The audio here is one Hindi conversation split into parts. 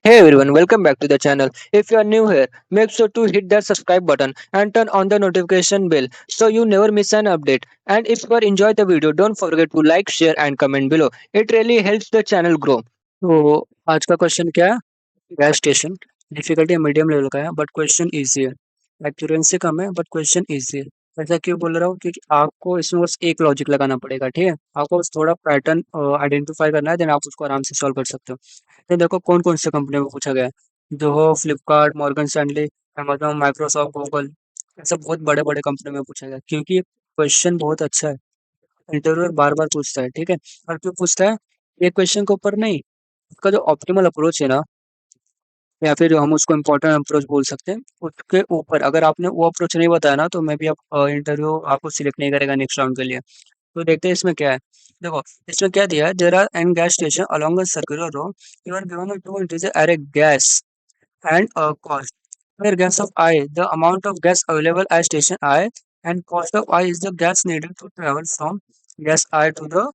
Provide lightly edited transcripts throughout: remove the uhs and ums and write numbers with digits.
Hey everyone, welcome back to the channel. If you are new here, make sure to hit that subscribe button and turn on the notification bell so you never miss an update. And if you are enjoyed the video, don't forget to like, share and comment below. It really helps the channel grow. तो आज का क्वेश्चन क्या है? Gas station difficulty medium level का है बट क्वेश्चन इजी है। एक्यूरेंसी कम है बट क्वेश्चन इजी है। ऐसा क्यों बोल रहा हूँ क्योंकि आपको इसमें बस एक लॉजिक लगाना पड़ेगा, ठीक है? आपको बस थोड़ा पैटर्न आइडेंटिफाई करना है, देन आप उसको आराम से सॉल्व कर सकते हो। ये देखो कौन कौन से कंपनी में पूछा गया है। Zoho, Flipkart, Morgan Stanley, Amazon, Microsoft, Google, ऐसे बहुत बड़े बड़े कंपनी में पूछा गया क्योंकि क्वेश्चन बहुत अच्छा है। इंटरव्यूअर बार बार पूछता है, ठीक है? और क्यों पूछता है? ये क्वेश्चन के ऊपर नहीं, उसका जो ऑप्टिमल अप्रोच है ना, या फिर हम उसको इम्पोर्टेंट अप्रोच बोल सकते हैं, उसके ऊपर अगर आपने वो अप्रोच नहीं बताया ना तो मे बी आप इंटरव्यू आपको सिलेक्ट नहीं करेगा नेक्स्ट राउंड के लिए। तो देखते हैं इसमें क्या है। देखो इसमें क्या दिया है, there are an gas station along a circular row, you are given two integer array gas and cost. Where gas of I, the amount of gas available at station I, and cost of I is the gas needed to travel from gas I to the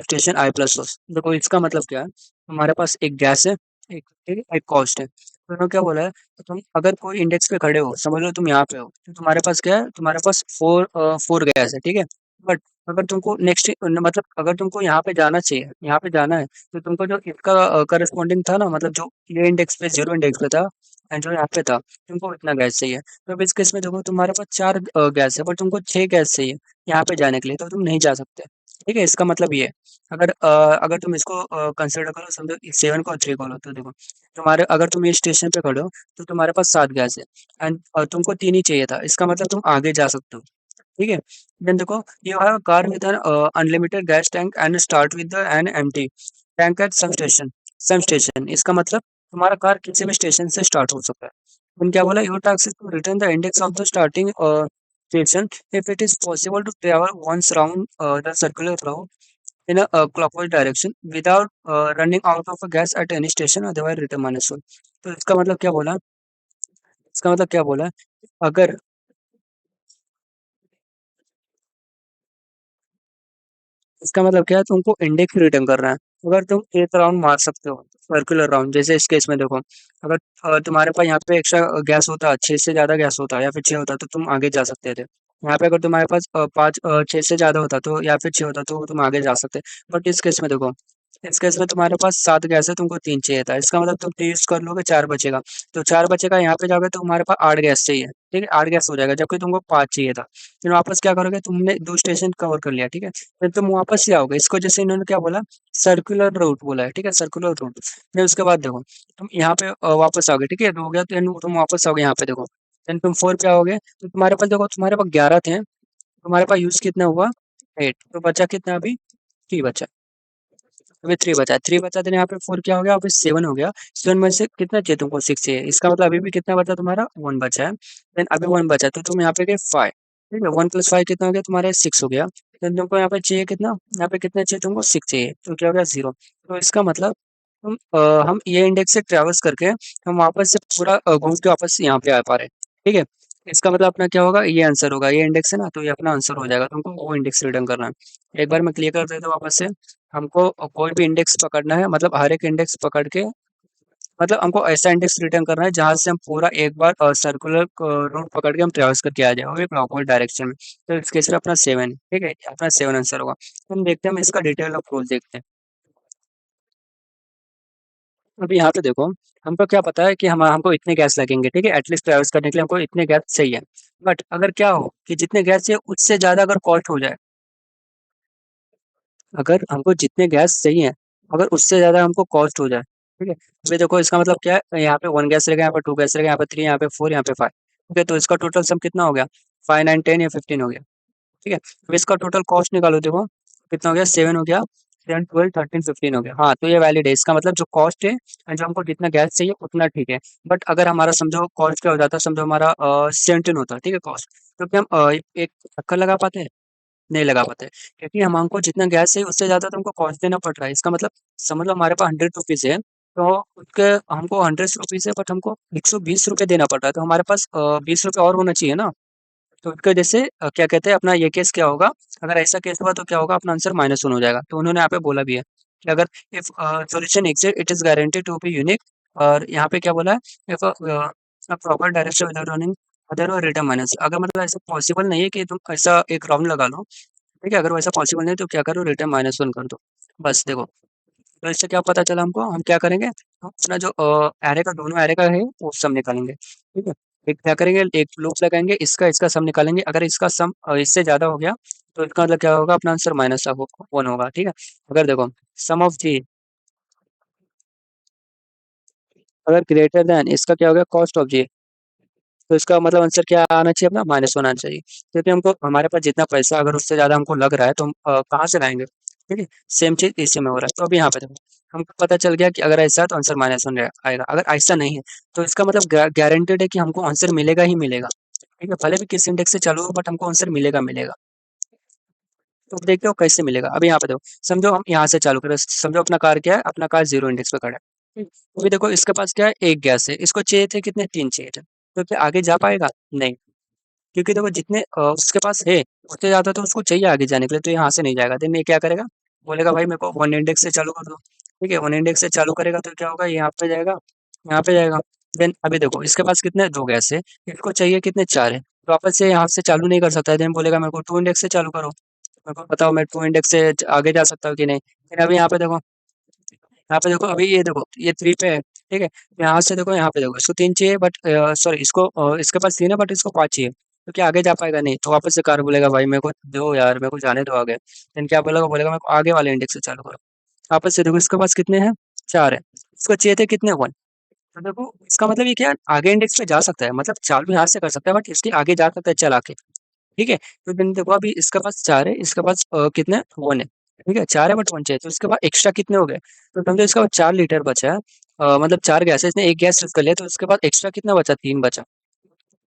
station I plus source. देखो इसका मतलब क्या है, हमारे पास एक गैस है, एक कॉस्ट है। तो उन्होंने क्या बोला है, तो तुम अगर कोई इंडेक्स पे खड़े हो, समझ लो तुम यहाँ पे हो, तो तुम्हारे पास क्या है, तुम्हारे पास फोर गैस है, ठीक है? बट अगर तुमको नेक्स्ट मतलब अगर तुमको यहाँ पे जाना चाहिए, यहाँ पे जाना है, तो तुमको जो इसका करस्पॉन्डिंग था ना, मतलब जो ये इंडेक्स पे जीरो इंडेक्स पे था एंड जो यहाँ पे था, तुमको इतना गैस चाहिए। तो अब इस केस में देखो तुम्हारे पास चार गैस है पर तुमको छह गैस चाहिए यहाँ पे जाने के लिए, तो तुम नहीं जा सकते। ठीक है, इसका मतलब ये है। अगर तुम इसको कंसिडर करो, समझो सेवन को थ्री करो, तो देखो तुम्हारे अगर तुम ये स्टेशन पे खड़े हो तो तुम्हारे पास सात गैस है एंड तुमको तीन ही चाहिए था, इसका मतलब तुम आगे जा सकते हो। ठीक है, देन देखो you have a car with an unlimited gas tank and start with the an empty tank at some station, इसका मतलब तुम्हारा कार किसी भी स्टेशन से स्टार्ट हो सकता है। then क्या बोला, your task is to return the index of the starting station if it is possible to travel once round the circular route in a clockwise direction without running out of a gas at any station, otherwise return minus one। तो इसका मतलब क्या बोला, अगर इसका मतलब क्या है, तुमको इंडेक्स रिटर्न करना है। अगर तुम एक राउंड मार सकते हो, सर्कुलर राउंड, जैसे इस केस में देखो, अगर तुम्हारे पास यहाँ पे एक्स्ट्रा गैस होता, छह से ज्यादा गैस होता या फिर छह होता तो तुम आगे जा सकते थे। यहाँ पे अगर तुम्हारे पास छह से ज्यादा होता तो या फिर छह होता तो तुम आगे जा सकते। बट इस केस में देखो, इस केस में तुम्हारे पास सात गैस है, तुमको तीन चाहिए था, इसका मतलब तुम तीन यूज कर लोगे, चार बचेगा। तो चार बचेगा, यहाँ पे जाओगे तो तुम्हारे पास आठ गैस चाहिए। ठीक है, आठ गैस हो जाएगा, जबकि तुमको पाँच चाहिए था। फिर वापस क्या करोगे, तुमने दो स्टेशन कवर कर लिया, ठीक है? फिर तुम वापस ही आओगे, इसको जैसे इन्होंने क्या बोला, सर्कुलर रूट बोला है, ठीक है? Circular route. फिर उसके बाद देखो तुम यहाँ पे वापस आओगे, ठीक है? तो हो गया, तो तुम वापस आओगे यहाँ पे देखो, देन तुम फोर पे आओगे तो तुम्हारे पास देखो, तुम्हारे पास 11 थे, तुम्हारे पास यूज कितना हुआ, एट, तो बचा कितना अभी, थ्री बचा। अभी थ्री बचा, थ्री बचा, तो यहाँ पे फोर क्या हो गया, अभी सेवन हो गया। सेवन में से कितना चाहिए तुमको, सिक्स चाहिए, इसका मतलब अभी भी कितना बचा तुम्हारा, वन बचा है। देन अभी वन बचा तो तुम यहाँ पे गए फाइव। ठीक है, वन प्लस फाइव कितना हो गया तुम्हारा, सिक्स हो गया। देन तुमको यहाँ पे चाहिए कितना, यहाँ पे कितना चाहिए तुमको, सिक्स चाहिए, तो क्या हो गया, जीरो। तो इसका मतलब हम ये इंडेक्स से ट्रेवल्स करके हम वापस से पूरा घूम के वापस यहाँ पे आ पा रहे हैं। ठीक है, इसका मतलब अपना क्या होगा, ये आंसर होगा, ये इंडेक्स है ना, तो ये अपना आंसर हो जाएगा, तुमको वो इंडेक्स रिटर्न करना है। एक बार मैं क्लियर कर देता हूँ वापस से। हमको कोई भी इंडेक्स पकड़ना है, मतलब हर एक इंडेक्स पकड़ के, मतलब हमको ऐसा इंडेक्स रिटर्न करना है जहां से हम पूरा एक बार सर्कुलर रूट पकड़ के हम ट्रेवल्स करके आ जाए, वो भी क्लॉकवाइज डायरेक्शन में। तो इस केस में अपना सेवन, ठीक है, अपना सेवन आंसर होगा। तो हम देखते हैं, हम इसका डिटेल अप्रोच देखते हैं। अभी यहाँ पे देखो, हमको क्या पता है कि हम हमको इतने गैस लगेंगे, ठीक है? एटलीस्ट ट्रेवल्स करने के लिए हमको इतने गैस चाहिए। बट अगर क्या हो कि जितने गैस चाहिए उससे ज्यादा अगर कॉस्ट हो जाए, अगर हमको जितने गैस चाहिए अगर उससे ज़्यादा हमको कॉस्ट हो जाए, ठीक है? अभी देखो इसका मतलब क्या है, यहाँ पे 1 गैस रहेगा, यहाँ पे 2 गैस रहेगा, यहाँ पे 3, यहाँ पे 4, यहाँ पे 5। ठीक है, तो इसका टोटल सम कितना हो गया? 5, 9, 10 या 15 हो गया। ठीक है? अब इसका टोटल कॉस्ट निकालो, देखो कितना हो गया, 7 हो गया, 10, 12, 13, 15 हो गया। हाँ, तो ये वैलिड है, इसका मतलब जो कॉस्ट है एंड जो हमको जितना गैस चाहिए उतना ठीक है। बट अगर हमारा समझो कॉस्ट क्या हो जाता है, समझो हमारा 17 होता है, ठीक है कॉस्ट, तो क्या हम एक चक्कर लगा पाते हैं? नहीं लगा पाते, क्योंकि हम हमको जितना गैस है उससे ज़्यादा तो हमको कॉस्ट देना पड़ रहा है। इसका मतलब समझ लो हमारे पास 100 रुपीज़ है, तो उसके हमको 100 रुपीज़ है बट हमको 120 रुपये देना पड़ रहा है, तो हमारे पास 20 रुपये और होना चाहिए ना। तो उसके वजह से क्या कहते हैं, अपना ये केस क्या होगा, अगर ऐसा केस हुआ तो क्या होगा, अपना आंसर -1 हो जाएगा। तो उन्होंने यहाँ पे बोला भी है कि अगर if solution exist it is guaranteed to be unique और यहाँ पे क्या बोला है, देखो proper direction without running other और रिटर्न माइनस। अगर मतलब ऐसा पॉसिबल नहीं है कि तुम ऐसा एक राउंड लगा लो, ठीक है, अगर वैसा पॉसिबल नहीं है तो क्या करो, रिटर्न -1 कर दो, बस। देखो, तो इससे क्या पता चला हमको, हम क्या करेंगे, हम अपना जो एरे का, दोनों एरे का है वो सम निकालेंगे, ठीक है। एक क्या करेंगे, एक लूप लगाएंगे, इसका इसका सम निकालेंगे, अगर इसका सम इससे ज्यादा हो गया तो इसका मतलब क्या होगा, अपना आंसर -1 होगा, ठीक है। अगर देखो, सम ऑफ जी अगर ग्रेटर देन इसका क्या हो गया, कॉस्ट ऑफ जी, तो इसका मतलब आंसर क्या आना चाहिए, अपना -1 आना चाहिए, क्योंकि हमको हमारे पास जितना पैसा अगर उससे ज्यादा हमको लग रहा है तो हम कहाँ से लाएंगे, ठीक है। सेम चीज इसी में हो रहा है। तो अभी यहाँ पे देखो, हमको पता चल गया कि अगर ऐसा है तो आंसर -1 आएगा, अगर ऐसा नहीं है तो इसका मतलब गारंटेड है कि हमको आंसर मिलेगा ही मिलेगा, ठीक है, भले भी किस इंडेक्स से चालू हो, बट हमको आंसर मिलेगा मिलेगा। तो देखते हो कैसे मिलेगा, अभी यहाँ पे देखो, समझो हम यहाँ से चालू करें, समझो अपना कार क्या है, अपना कार 0 इंडेक्स पे खड़ा है, ठीक। अभी देखो, इसके पास क्या है, एक गैस है, इसको चाहिए थे कितने, 3 चाहिए थे, तो क्या आगे जा पाएगा, नहीं, क्योंकि देखो जितने उसके पास है उससे ज्यादा तो उसको चाहिए आगे जाने के लिए, तो यहाँ से नहीं जाएगा, देन ये क्या करेगा, बोलेगा भाई मेरे को 1 इंडेक्स से चालू कर दो, ठीक है, 1 इंडेक्स से चालू करेगा तो क्या होगा, यहाँ पे जाएगा, यहाँ पे जाएगा। देन अभी देखो, इसके पास कितने, 2 गैस है, इसको चाहिए कितने, 4 है, तो वापस से यहाँ से चालू नहीं कर सकता है, देन बोलेगा मेरे को 2 इंडेक्स से चालू करो, मेरे को बताओ मैं 2 इंडेक्स से आगे जा सकता हूँ कि नहीं। फिर अभी यहाँ पे देखो, अभी ये देखो, ये 3 पे है, ठीक है, यहाँ से देखो, यहाँ पे देखो, इसको 3 चाहिए, बट सॉरी, इसको इसके पास 3 है बट इसको 5 चाहिए, तो क्या आगे जा पाएगा, नहीं, तो वापस से कार बोलेगा भाई मेरे को दो यार, मेरे को जाने दो आगे, देन क्या बोलेगा, बोलेगा मेरे को आगे वाले इंडेक्स से चालू करो। वापस से देखो, इसके पास कितने हैं, 4 है, इसको चाहिए थे कितने, 1, तो देखो इसका मतलब ये क्या है, आगे इंडेक्स पे जा सकता है, मतलब चालू यहाँ से कर सकता है, बट इसके आगे जा सकता है चला के, ठीक है। तो देन देखो, अभी इसके पास 4 है, इसके पास कितने, 1 है, ठीक है, 4 है बट 1 चाहिए, तो इसके पास एक्स्ट्रा कितने हो गए, तो समझो इसका पास 4 लीटर बचा है, मतलब 4 गैस है, इसने एक गैस यूज कर लिया, तो इसके पास एक्स्ट्रा कितना बचा, 3 बचा,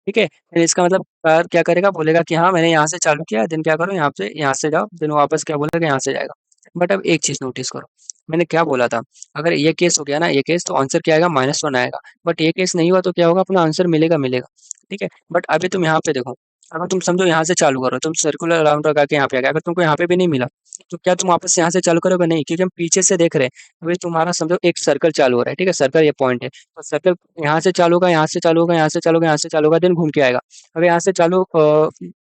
ठीक है। फिर इसका मतलब कार क्या करेगा, बोलेगा कि हाँ मैंने यहाँ से चालू किया, देन क्या करो, यहाँ से जाओ, देन वापस क्या बोलेगा, यहाँ से जाएगा। बट अब एक चीज नोटिस करो, मैंने क्या बोला था, अगर ये केस हो गया ना, ये केस, तो आंसर क्या आएगा, -1 आएगा, बट ये केस नहीं हुआ तो क्या होगा, अपना आंसर मिलेगा मिलेगा, ठीक है। बट अभी तुम यहाँ पे देखो, अगर तुम समझो यहाँ से चालू करो, तुम सर्कुलर राउंड लगा के यहाँ पे आ गए, अगर तुमको यहाँ पे भी नहीं मिला तो क्या तुम वापस से यहाँ से चालू करोगे, नहीं, क्योंकि हम पीछे से देख रहे हैं, अभी तुम्हारा समझो एक सर्कल चालू हो रहा है, ठीक है, सर्कल ये पॉइंट है, तो सर्कल यहाँ से चालू होगा, यहाँ से चालू होगा, यहाँ से चालू होगा, यहाँ से चालू होगा, देन घूम के आएगा। अगर यहाँ से चालू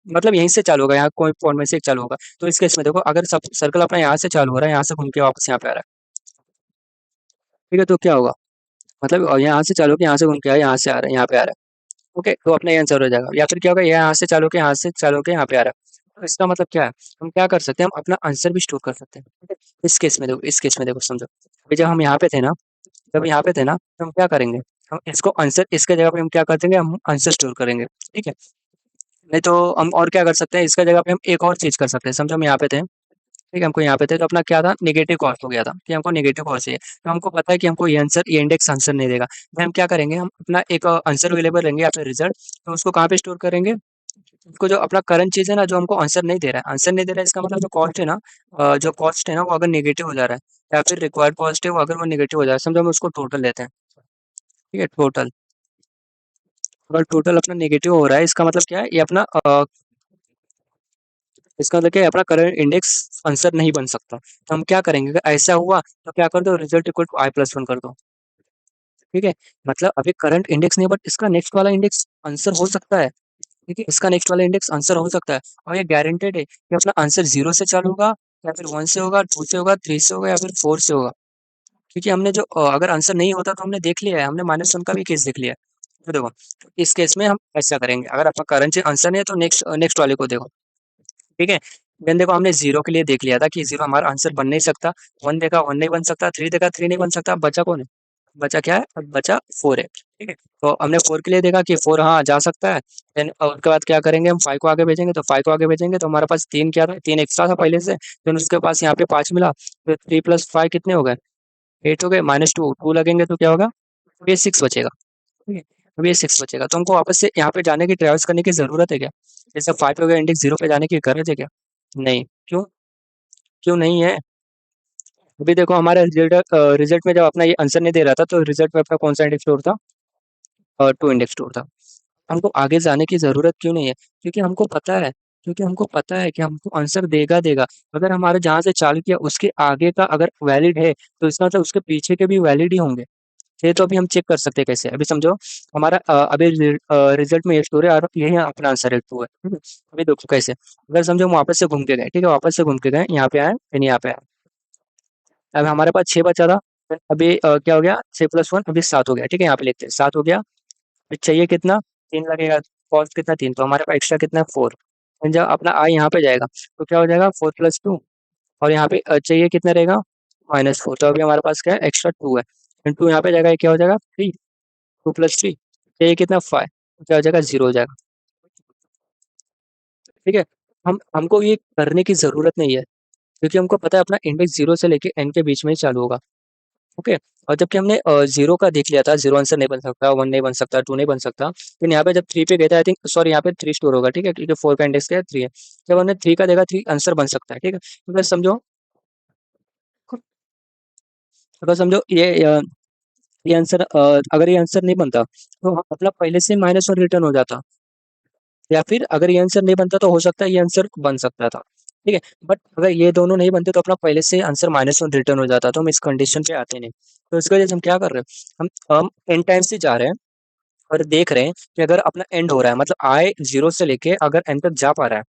मतलब यहीं से चालू होगा, यहाँ कोई पॉइंट में से एक चालू होगा, तो इस केस में देखो, अगर सब सर्कल अपना यहाँ से चालू हो रहा है, यहाँ से घूम के वापस यहाँ पे आ रहा है, ठीक है, तो क्या होगा, मतलब यहाँ से चालू के यहाँ से घूम के आया, यहाँ से आ रहा है, यहाँ पे आ रहा है, ओके, तो अपना ये आंसर हो जाएगा। या फिर क्या होगा, ये यहाँ से चालू के, यहाँ से चालू के, यहाँ पे आ रहा है, तो इसका मतलब क्या है, हम क्या कर सकते हैं, हम अपना आंसर भी स्टोर कर सकते हैं, ठीक है। इस केस में देखो, इस केस में देखो, समझो अभी जब हम यहाँ पे थे ना, जब यहाँ पे थे ना, तो हम क्या करेंगे, हम इसको आंसर, इसके जगह पे हम क्या कर देंगे, हम आंसर स्टोर करेंगे, ठीक है। नहीं तो हम और क्या कर सकते हैं, इसका जगह पे हम एक और चीज कर सकते हैं, समझो हम यहाँ पे थे, ठीक है, हमको यहाँ पे थे, तो अपना क्या था, नेगेटिव कॉस्ट हो गया था कि हमको नेगेटिव कॉस्ट चाहिए, तो हमको पता है कि हमको ये आंसर, ये इंडेक्स आंसर नहीं देगा, तो हम क्या करेंगे, हम अपना एक आंसर वेरिएबल लेंगे या फिर रिजल्ट, तो उसको कहाँ पे स्टोर करेंगे, उसको जो अपना करंट चीज है ना, जो हमको आंसर नहीं दे रहा है, आंसर नहीं दे रहा है, इसका मतलब जो कॉस्ट है ना, जो कॉस्ट है ना, वो अगर नेगेटिव हो जा रहा है, या फिर रिक्वायर्ड कॉस्ट है वो अगर वो नेगेटिव हो जा रहा है, समझो हम उसको टोटल लेते हैं, ठीक है, टोटल, अगर टोटल अपना नेगेटिव हो रहा है, इसका मतलब क्या है, ये अपना इसका मतलब क्या है, अपना करंट इंडेक्स आंसर नहीं बन सकता, तो हम क्या करेंगे, अगर ऐसा हुआ तो क्या कर दो, रिजल्ट इक्वल टू i+1 कर दो, ठीक है। मतलब अभी करंट इंडेक्स नहीं, बट इसका नेक्स्ट वाला इंडेक्स आंसर हो सकता है, ठीक है, इसका नेक्स्ट वाला इंडेक्स आंसर हो सकता है, और ये गारंटेड है कि अपना आंसर 0 से चालू होगा, या फिर 1 से होगा, 2 से होगा, 3 से होगा, या फिर 4 से होगा, क्योंकि हमने जो अगर आंसर नहीं होता तो हमने देख लिया है, हमने -1 का भी केस देख लिया है। तो देखो, इस केस में हम ऐसा करेंगे, अगर आपका करंट आंसर नहीं है तो नेक्स्ट नेक्स्ट वाले को देखो, ठीक है। देन देखो, हमने 0 के लिए देख लिया था कि 0 हमारा आंसर बन नहीं सकता, 1 देखा 1 नहीं बन सकता, 3 देखा 3 नहीं बन सकता, अब बचा कौन है, बचा क्या है, अब बचा 4 है, ठीक है। तो हमने 4 के लिए देखा कि 4 हाँ जा सकता है, देन उसके बाद क्या करेंगे, हम 5 को आगे भेजेंगे, तो 5 को आगे भेजेंगे तो हमारे पास 3 क्या था, 3 एक्स्ट्रा था पहले से, देन उसके पास यहाँ पे 5 मिला, तो 3 + 5 कितने हो गए, 8 हो गए, -2 2 लगेंगे तो क्या होगा, ये 6 बचेगा, ठीक है। अब ये 6 बचेगा, तो हमको वापस से यहाँ पे जाने की, ट्रेवल्स करने की ज़रूरत है क्या? जैसे 5 हो गया, इंडेक्स 0 पे जाने की ज़रूरत है क्या? नहीं, क्यों? क्यों नहीं है? अभी देखो, हमारा रिज़ल्ट में जब अपना ये आंसर नहीं दे रहा था, तो रिज़ल्ट में अपना कौन-सा इंडेक्स स्टोर था? 2 इंडेक्स स्टोर था। हमको आगे जाने की ज़रूरत क्यों नहीं है? क्योंकि हमको पता है कि हमको आंसर देगा देगा। अगर हमारे जहाँ से चालू किया उसके आगे का अगर वैलिड है, तो इसका मतलब उसके पीछे के भी वैलिड ही होंगे। ये तो अभी हम चेक कर सकते हैं कैसे। अभी समझो हमारा अभी रिजल्ट में ये स्टोर है और यही अपना आंसर है 2 है। ठीक है? अभी देखो कैसे, अगर समझो हम वापस से घूम के गए, ठीक है, वापस से घूम के गए, यहाँ पे आए, फिर यहाँ पे आए। अब हमारे पास 6 बचा था। फिर अभी क्या हो गया, 6 + 1 अभी 7 हो गया। ठीक है, यहाँ पे लिखते हैं 7 हो गया। फिर चाहिए कितना, 3 लगेगा। कॉस्ट कितना, 3, तो हमारे पास एक्स्ट्रा कितना है, 4। जब अपना आई यहाँ पे जाएगा तो क्या हो जाएगा, 4 + 2। और यहाँ पे चाहिए कितना रहेगा, -4। तो अभी हमारे पास क्या है, एक्स्ट्रा 2 है। फिर 2 यहाँ पे जाएगा, ये क्या हो जाएगा, 3। 2 + 3 चाहिए कितना, 5। क्या हो जाएगा, 0 हो जाएगा। ठीक है, हम हमको ये करने की जरूरत नहीं है, क्योंकि हमको पता है अपना इंडेक्स 0 से लेके n के बीच में ही चालू होगा। ओके, और जबकि हमने 0 का देख लिया था, 0 आंसर नहीं बन सकता, 1 नहीं बन सकता, 2 नहीं बन सकता। लेकिन यहाँ पे जब 3 पे गए थे, आई थिंक सॉरी, यहाँ पे 3 स्टोर होगा। ठीक है, क्योंकि 4 का इंडेक्स क्या है, 3 है। जब हमने 3 का देखा, 3 आंसर बन सकता है। ठीक है, तो बस समझो, अगर समझो ये आंसर, अगर ये आंसर नहीं बनता तो मतलब पहले से -1 रिटर्न हो जाता। या फिर अगर ये आंसर नहीं बनता तो हो सकता है ये आंसर बन सकता था। ठीक है, बट अगर ये दोनों नहीं बनते तो अपना पहले से आंसर -1 रिटर्न हो जाता, तो हम इस कंडीशन पे आते नहीं। तो इसकी वजह से हम क्या कर रहे हैं, हम एन टाइम से जा रहे हैं और देख रहे हैं कि अगर अपना एंड हो रहा है, मतलब आई 0 से लेके अगर एन तक जा पा रहा है,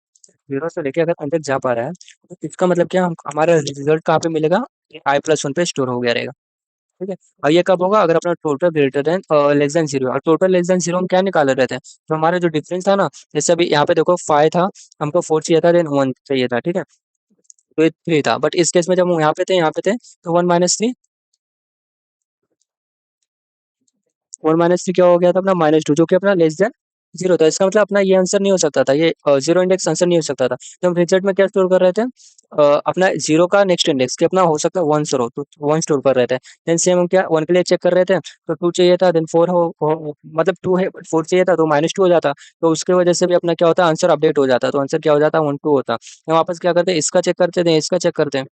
0 से लेके अगर एन तक जा पा रहा है, तो इसका मतलब क्या, हमारा रिजल्ट कहाँ पे मिलेगा, i+1 पे स्टोर हो गया रहेगा। ठीक है, और ये कब होगा, अगर अपना total greater than less than 0। और टोटल लेस देन 0 हम क्या निकाल रहे थे, तो हमारा जो डिफरेंस था ना, जैसे अभी यहाँ पे देखो 5 था, हमको 4 चाहिए था, देन 1 चाहिए था। ठीक है, तो ये 3 था, बट इस केस में जब हम यहाँ पे थे तो 1 - 3, 1 - 3 क्या हो गया था, अपना -2, जो कि अपना लेस देन 0 था। इसका मतलब अपना ये आंसर नहीं हो सकता था, ये 0 इंडेक्स आंसर नहीं हो सकता था। तो हम रिजल्ट में क्या स्टोर कर रहे थे, अपना 0 का नेक्स्ट इंडेक्स, कि अपना हो सकता है 1 स्टोर, तो 1 स्टोर कर रहे थे। देन सेम हम क्या 1 के लिए चेक कर रहे थे, तो 2 चाहिए था, देन 4 मतलब 2 है, 4 चाहिए था, तो -2 हो जाता। तो उसकी वजह से भी अपना क्या होता, आंसर अपडेट हो जाता, तो आंसर क्या हो जाता, 1 2 होता। हम वापस क्या करते, इसका चेक करते थे, इसका चेक करते हैं।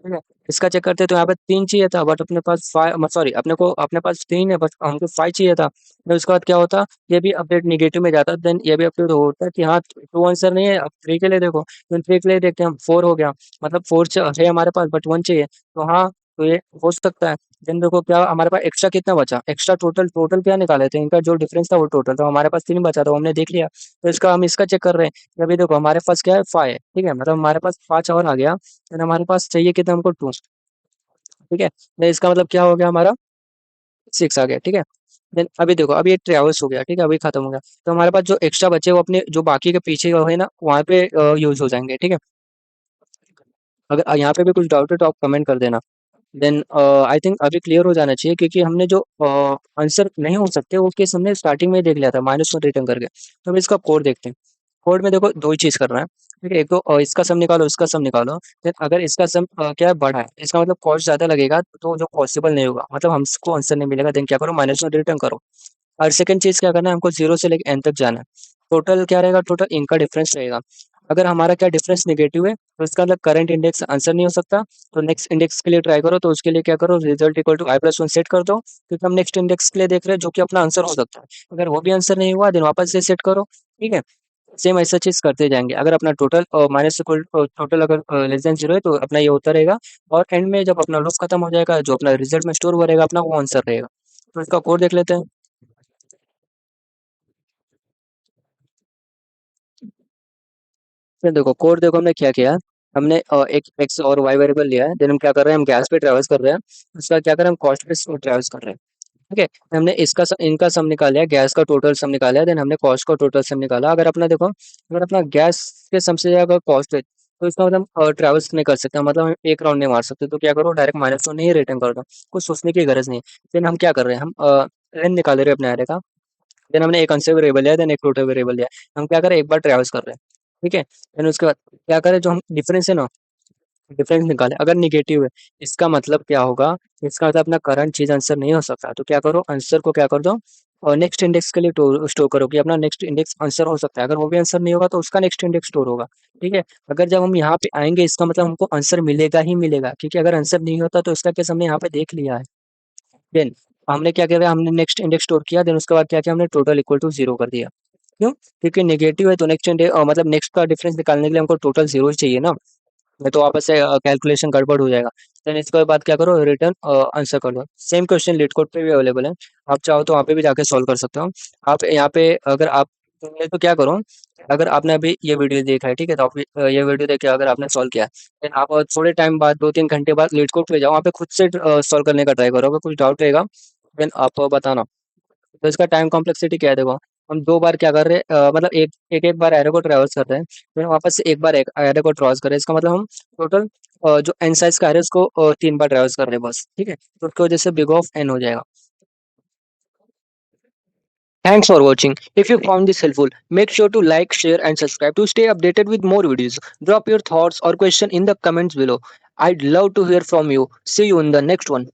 ठीक है, इसका चेक करते तो यहाँ पे 3 चाहिए था, बट अपने पास 5, सॉरी, अपने पास 3 है, बट हमको 5 चाहिए था। फिर उसके बाद क्या होता, ये भी अपडेट नेगेटिव में जाता, देन ये भी अपडेट होता कि हाँ 2 आंसर नहीं है, अब 3 के लिए देखो, देन 3 के लिए देखते हैं हम, 4 हो गया, मतलब 4 है हमारे पास, बट 1 चाहिए, तो हाँ, तो ये हो सकता है। देन देखो क्या हमारे पास एक्स्ट्रा कितना बचा, एक्स्ट्रा टोटल टोटल क्या निकाले थे, इनका जो डिफरेंस था वो टोटल, तो हमारे पास 3 बचा, तो हमने देख लिया। तो इसका हम इसका चेक कर रहे हैं कि अभी देखो हमारे पास क्या है, 5 है। ठीक है, मतलब हमारे पास 5 और आ गया, देन हमारे पास चाहिए कितना, हमको 2। ठीक है, देन इसका मतलब क्या हो गया, हमारा 6 आ गया। ठीक है, देन अभी देखो, अभी ये ट्रैवल्स हो गया। ठीक है, अभी खत्म हो गया, तो हमारे पास जो एक्स्ट्रा बचे वो अपने जो बाकी के पीछे है ना, वहाँ पे यूज हो जाएंगे। ठीक है, अगर यहाँ पे भी कुछ डाउट है तो आप कमेंट कर देना। देन आई थिंक अभी क्लियर हो जाना चाहिए, क्योंकि हमने जो आंसर नहीं हो सकते वो केस हमने स्टार्टिंग में ही देख लिया था, -1 रिटर्न करके। तो अब इसका कोड देखते हैं। कोड में देखो दो ही चीज करना है। ठीक है, एक तो इसका सम निकालो, इसका सम निकालो। देन अगर इसका सम क्या है, बड़ा है, इसका मतलब कॉस्ट ज्यादा लगेगा, तो जो पॉसिबल नहीं होगा, मतलब हमको आंसर नहीं मिलेगा, देन क्या करो, -1 रिटर्न करो। और सेकंड चीज क्या करना है, हमको 0 से लेकर n तक जाना है। टोटल क्या रहेगा, टोटल इनका डिफरेंस रहेगा। अगर हमारा क्या डिफरेंस नेगेटिव है, तो इसका मतलब करंट इंडेक्स आंसर नहीं हो सकता। तो नेक्स्ट इंडेक्स के लिए ट्राई करो, तो उसके लिए क्या करो, result equal to i+1 set कर दो, क्योंकि हम नेक्स्ट इंडेक्स के लिए देख रहे हैं जो कि अपना आंसर हो सकता है। अगर वो भी आंसर नहीं हुआ, देन वापस से सेट करो। ठीक है, सेम ऐसा चीज करते जाएंगे। अगर अपना टोटल माइनस इक्वल टोटल अगर लेस देन 0 है, तो अपना ये होता रहेगा। और एंड में जब अपना लूप खत्म हो जाएगा, जो अपना रिजल्ट में स्टोर हुआ रहेगा अपना, वो आंसर रहेगा। तो इसका कोड देख लेते हैं। फिर देखो कोड, देखो हमने क्या किया है, हमने एक एक्स और वाई वेरिएबल लिया है, देन हम क्या कर रहे हैं, हम गैस पे ट्रेवल्स कर रहे हैं। उसका क्या कर रहे हैं, हम कॉस्ट पे ट्रेवल्स कर रहे हैं। ठीक है, हमने इनका सम निकाला है, गैस का टोटल सम निकाला है, देन हमने कॉस्ट का टोटल सम निकाला। अगर अपना देखो, अगर अपना गैस के सम से अगर कॉस्ट है, तो इसका मतलब ट्रेवल्स नहीं कर सकते, मतलब हम एक राउंड नहीं मार सकते। तो क्या करो, डायरेक्ट -1 नहीं रिटर्न कर दो, कुछ सोचने की गरज नहीं। देन हम क्या कर रहे हैं, हम n निकाल रहे हैं अपने एरे का। देन हमने एक आंसर वेरिएबल लिया, देन एक टोटल वेरिएबल लिया। हम क्या करें, एक बार ट्रेवल्स कर रहे हैं। ठीक है, देन उसके बाद क्या करें, जो हम डिफरेंस है ना, डिफरेंस निकालें। अगर निगेटिव है, इसका मतलब क्या होगा, इसका मतलब अपना करंट चीज आंसर नहीं हो सकता। तो क्या करो, आंसर को क्या कर दो, और नेक्स्ट इंडेक्स के लिए स्टोर करो, कि अपना नेक्स्ट इंडेक्स आंसर हो सकता है। अगर वो भी आंसर नहीं होगा, तो उसका नेक्स्ट इंडेक्स स्टोर होगा। ठीक है, अगर जब हम यहाँ पे आएंगे, इसका मतलब हमको आंसर मिलेगा ही मिलेगा, क्योंकि अगर आंसर नहीं होता तो इसका केस हमने यहाँ पे देख लिया है। देन हमने क्या किया, हमने नेक्स्ट इंडेक्स स्टोर किया, देन उसके बाद क्या किया, हमने टोटल इक्वल टू 0 कर दिया। क्यों, क्योंकि नेगेटिव है, तो नेक्स्ट इंडेक्स मतलब नेक्स्ट का डिफरेंस निकालने के लिए हमको टोटल 0 चाहिए ना। नहीं तो वापस से कैलकुलेशन गड़बड़ हो जाएगा। देन इसके बाद क्या करो, रिटर्न आंसर कर दो। सेम क्वेश्चन लीड कोड पे भी अवेलेबल है, आप चाहो तो वहाँ पे भी जाके सॉल्व कर सकते हो। आप यहाँ पे अगर आप, तो क्या करो, अगर आपने अभी ये वीडियो देखा है, ठीक है, तो आप ये वीडियो देख के अगर आपने सॉल्व किया, देन आप थोड़े टाइम बाद 2-3 घंटे बाद लीड कोड पे जाओ, वहाँ पे खुद से सॉल्व करने का ट्राई करो। अगर कुछ डाउट रहेगा देन आप बताना। तो इसका टाइम कॉम्प्लेक्सिटी क्या है, देखो हम 2 बार क्या कर रहे हैं, मतलब एक एक एक बार एरो को ट्रेवर्स कर रहे हैं, फिर वापस से एक बार एक एरो को ट्रेवर्स कर रहे हैं, इसका मतलब हम टोटल जो एन साइज का एरो है उसको 3 बार ट्रेवर्स कर रहे हैं बस, ठीक है, तो उसकी वजह से बिग ऑफ एन हो जाएगा। Thanks for watching. If you found this helpful, make sure to like, share, and subscribe to stay updated with more videos. Drop your thoughts or question in the comments below. I'd love to hear from you. See you in the next one.